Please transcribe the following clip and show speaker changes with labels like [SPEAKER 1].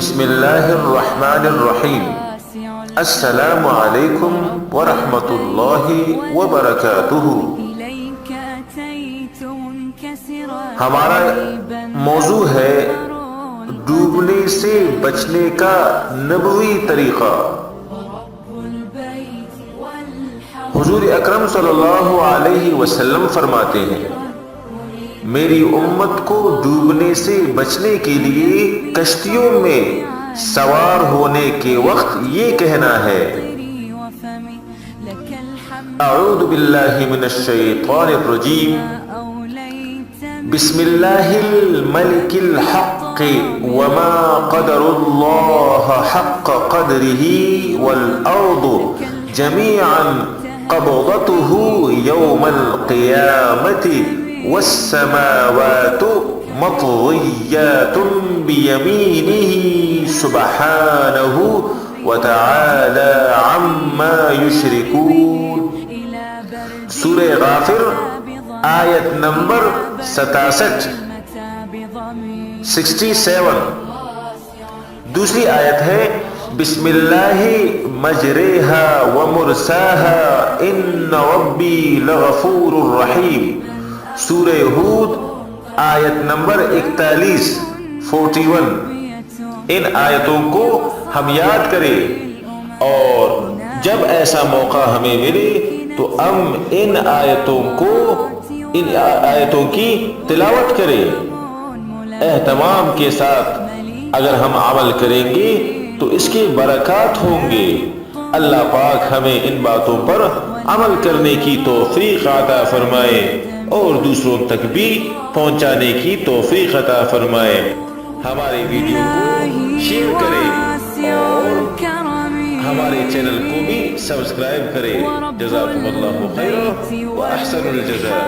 [SPEAKER 1] بسم اللہ الرحمن الرحیم۔ السلام علیکم ورحمۃ اللہ وبرکاتہ۔ ہمارا موضوع ہے ڈوبنے سے بچنے کا نبوی طریقہ۔ حضور اکرم صلی اللہ علیہ وسلم فرماتے ہیں، میری امت کو ڈوبنے سے بچنے کے لیے کشتیوں میں سوار ہونے کے وقت یہ کہنا ہے: اعوذ باللہ من الشیطان الرجیم، بسم اللہ الملک الحق وما قدر اللہ حق قدرہ والارض جميعا قبضته يوم القيامة والسماوات مطويات بيمينه سبحانه وتعالى عما يشركون۔ سورہ غافر آیت نمبر 67۔ دوسری آیت ہے: بسم اللہ مجریہا ومرساہا ان ربی لغفور الرحیم۔ سورہ ہود آیت نمبر 41۔ ان آیتوں کو ہم یاد کریں اور جب ایسا موقع ہمیں ملے تو ہم ان آیتوں کی تلاوت کریں۔ اہتمام کے ساتھ اگر ہم عمل کریں گے تو اس کے برکات ہوں گے۔ اللہ پاک ہمیں ان باتوں پر عمل کرنے کی توفیق عطا فرمائے اور دوسروں تک بھی پہنچانے کی توفیق عطا فرمائے۔ ہمارے ویڈیو کو شیئر کریں اور ہمارے چینل کو بھی سبسکرائب کریں۔ جزاکم اللہ خیرا و احسن الجزاء۔